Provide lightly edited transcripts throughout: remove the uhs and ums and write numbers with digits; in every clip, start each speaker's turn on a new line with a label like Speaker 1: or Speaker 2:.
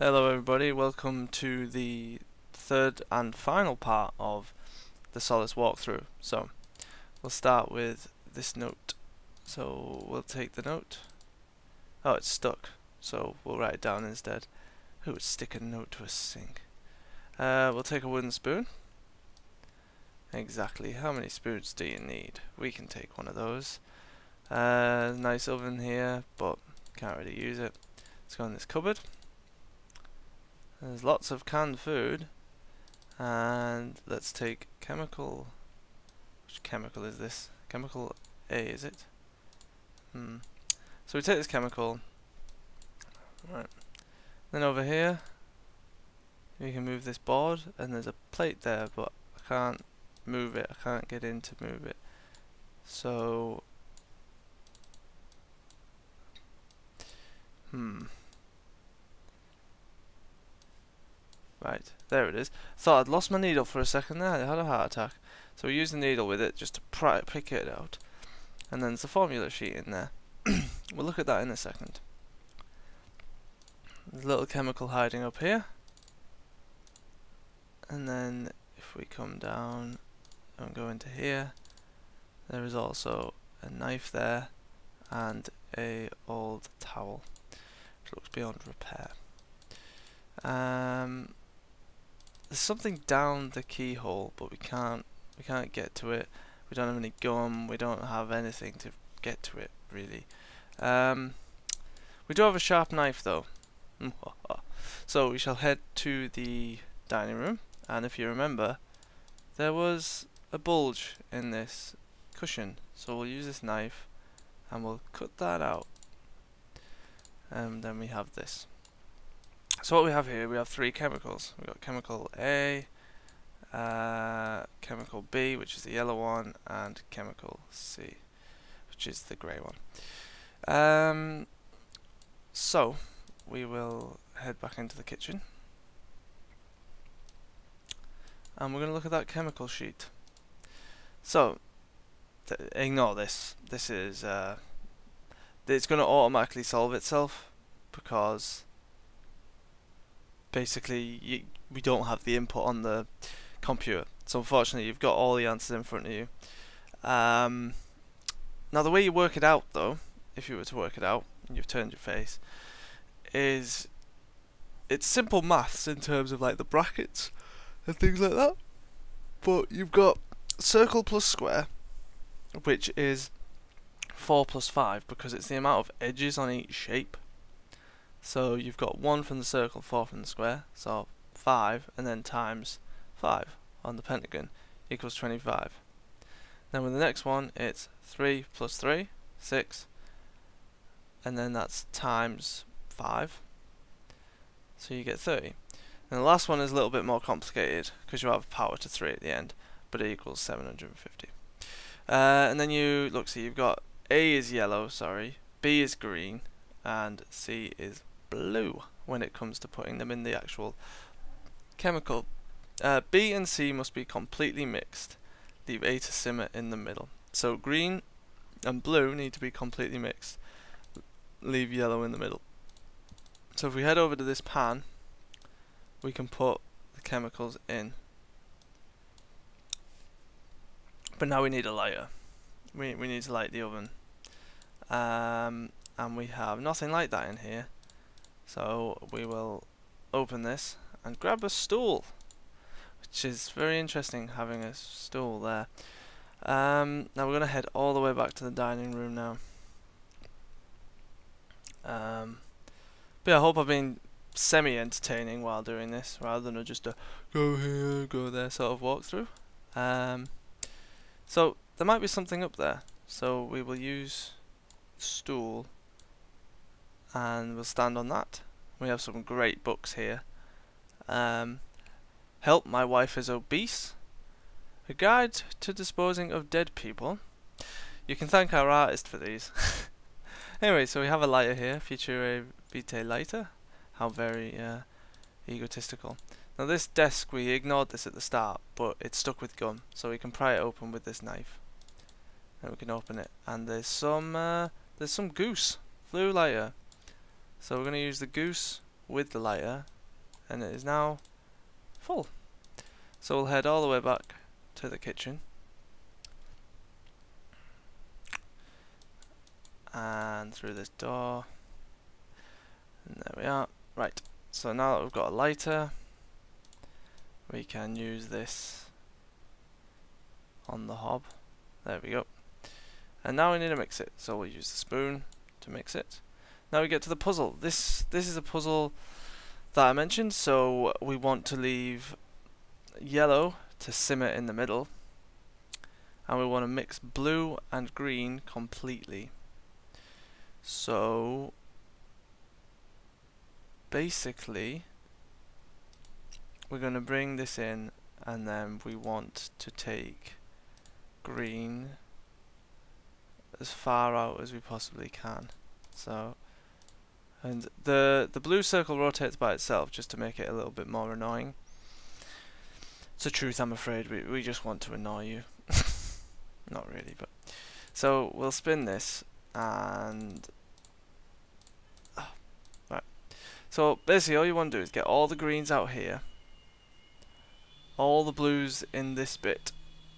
Speaker 1: Hello everybody, welcome to the third and final part of the Solace walkthrough. So, we'll start with this note. So, we'll take the note. Oh, it's stuck, so we'll write it down instead. Who would stick a note to a sink? We'll take a wooden spoon. Exactly, how many spoons do you need? We can take one of those. Nice oven here, but can't really use it. Let's go in this cupboard. There's lots of canned food, and let's take chemical. Which chemical is this? Chemical A, is it? So we take this chemical. Right. Then over here, we can move this board, and there's a plate there, but I can't move it. I can't get in to move it. So, Right, there it is. Thought I'd lost my needle for a second there, I had a heart attack. So we use the needle with it just to pick it out. And then there's a formula sheet in there. We'll look at that in a second. There's a little chemical hiding up here. And then if we come down and go into here, there is also a knife there and a old towel, which looks beyond repair. There's something down the keyhole, but we can't get to it. We don't have any gum. We don't have anything to get to it really. We do have a sharp knife though. So we shall head to the dining room, and if you remember, there was a bulge in this cushion. So we'll use this knife, and we'll cut that out. And then we have this. So what we have here, we have three chemicals. We've got chemical A, chemical B, which is the yellow one, and chemical C, which is the grey one. So we will head back into the kitchen, and we're going to look at that chemical sheet. So ignore this. This is it's going to automatically solve itself because basically we don't have the input on the computer, so unfortunately you've got all the answers in front of you. Now the way you work it out though, if you were to work it out and you've turned your face, is it's simple maths in terms of like the brackets and things like that, but you've got circle plus square, which is 4 plus 5 because it's the amount of edges on each shape. So you've got 1 from the circle, 4 from the square, so 5, and then times 5 on the pentagon equals 25. Then with the next one, it's 3 plus 3, 6, and then that's times 5, so you get 30. And the last one is a little bit more complicated because you have power to 3 at the end, but it equals 750. And then you look, so you've got A is yellow, B is green, and C is blue when it comes to putting them in the actual chemical. B and C must be completely mixed. Leave A to simmer in the middle. So green and blue need to be completely mixed. Leave yellow in the middle. So if we head over to this pan, we can put the chemicals in. But now we need a lighter. We need to light the oven. And we have nothing like that in here. So we will open this and grab a stool, which is very interesting having a stool there. Now we're going to head all the way back to the dining room now. But yeah, I hope I've been semi-entertaining while doing this, rather than just a go here, go there sort of walkthrough. So there might be something up there, so we will use the stool and we'll stand on that. We have some great books here. Help, My Wife is Obese, A Guide to Disposing of Dead People. You can thank our artist for these. Anyway, so we have a lighter here, Future Vitae lighter. How very egotistical. Now this desk, we ignored this at the start, but it's stuck with gum, so we can pry it open with this knife. And we can open it, and there's some goose, flue lighter. So we're going to use the goose with the lighter and it is now full. So we'll head all the way back to the kitchen and through this door, and there we are. Right, so now that we've got a lighter, we can use this on the hob. There we go. And now we need to mix it, so we'll use the spoon to mix it. Now we get to the puzzle. This is a puzzle that I mentioned, so we want to leave yellow to simmer in the middle, and we want to mix blue and green completely. So basically we're going to bring this in, and then we want to take green as far out as we possibly can. So, and the blue circle rotates by itself just to make it a little bit more annoying. It's the truth, I'm afraid. We just want to annoy you. Not really, but so we'll spin this, and right. So basically all you want to do is get all the greens out here, all the blues in this bit,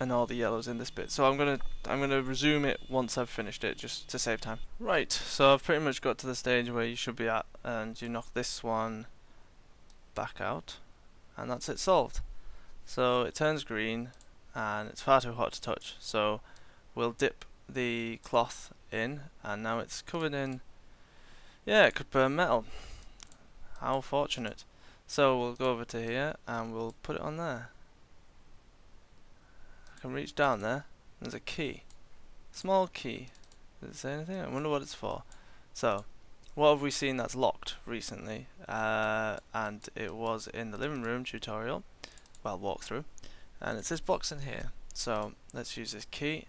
Speaker 1: and all the yellows in this bit. So I'm gonna resume it once I've finished it, just to save time. Right, so I've pretty much got to the stage where you should be at, and you knock this one back out, and that's it solved. So it turns green, and it's far too hot to touch. So we'll dip the cloth in, and now it's covered in. Yeah, it could burn metal. How fortunate. So we'll go over to here, and we'll put it on there. I can reach down there. There's a key, small key. Does it say anything? I wonder what it's for. So, what have we seen that's locked recently? And it was in the living room tutorial, well, walkthrough, and it's this box in here. So let's use this key.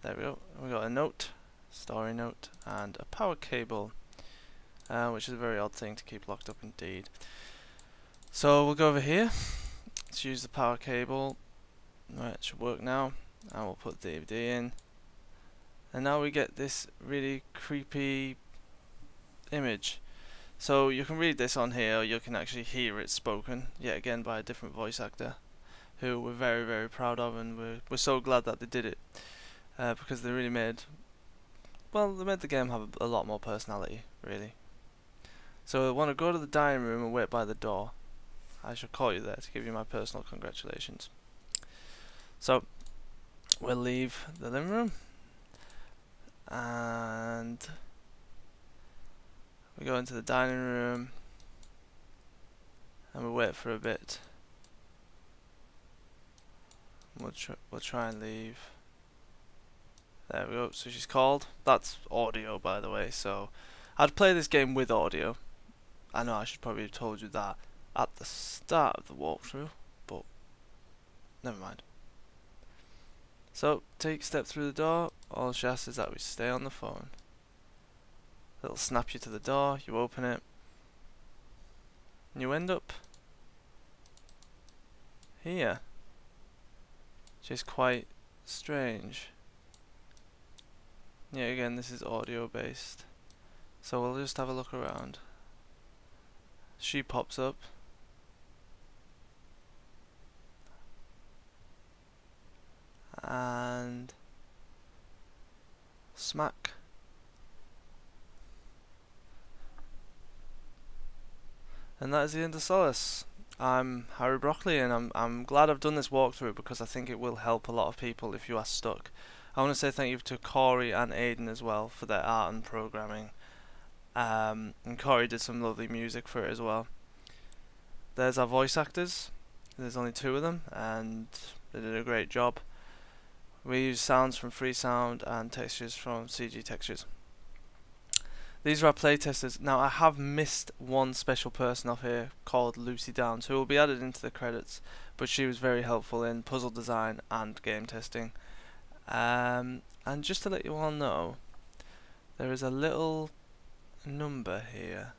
Speaker 1: There we go. We got a note, story note, and a power cable, which is a very odd thing to keep locked up indeed. So we'll go over here. Let's use the power cable. Right, it should work now. And we'll put the DVD in. And now we get this really creepy image. So you can read this on here, or you can actually hear it spoken, yet again by a different voice actor, who we're very, very proud of, and we're so glad that they did it, because they really made, well, they made the game have a lot more personality, really. So I want to go to the dining room and wait by the door. I shall call you there to give you my personal congratulations. So we'll leave the living room, and we go into the dining room, and we wait for a bit. We'll try and leave. There we go. So she's called. That's audio, by the way. So I'd play this game with audio. I know I should probably have told you that at the start of the walkthrough, but never mind. So take a step through the door. All she asks is that we stay on the phone. It'll snap you to the door. You open it, and you end up here, which is quite strange. Yeah, again, this is audio based, so we'll just have a look around. She pops up, and smack. And that is the end of Solace. I'm Harry Broccoli, and I'm glad I've done this walkthrough because I think it will help a lot of people if you are stuck. I want to say thank you to Corey and Aiden as well for their art and programming. And Corey did some lovely music for it as well. There's our voice actors. There's only 2 of them, and they did a great job. We use sounds from Freesound and textures from CG Textures. These are our playtesters. Now I have missed one special person off here called Lucy Downs, who will be added into the credits, but she was very helpful in puzzle design and game testing. And just to let you all know, there is a little number here,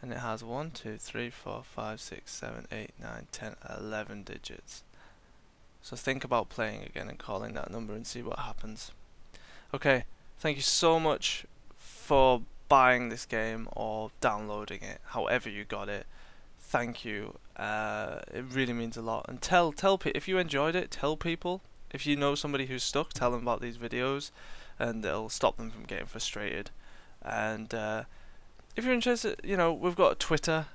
Speaker 1: and it has 1, 2, 3, 4, 5, 6, 7, 8, 9, 10, 11 digits. So think about playing again and calling that number and see what happens. Okay, thank you so much for buying this game or downloading it, however you got it. Thank you. It really means a lot. And tell if you enjoyed it, tell people. If you know somebody who's stuck, tell them about these videos, and it'll stop them from getting frustrated. And if you're interested, we've got a Twitter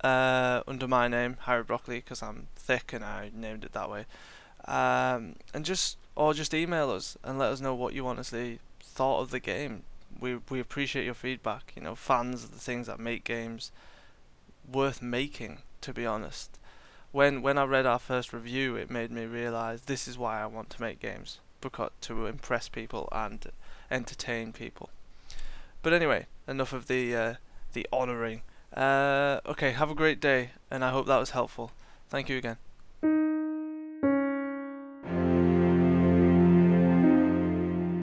Speaker 1: under my name, Harry Broccoli, because I'm thick and I named it that way. And just email us and let us know what you honestly thought of the game. We appreciate your feedback. Fans of the things that make games worth making, to be honest. When I read our first review, it made me realise this is why I want to make games, because to impress people and entertain people. But anyway, enough of the honouring. Okay, have a great day, and I hope that was helpful. Thank you again.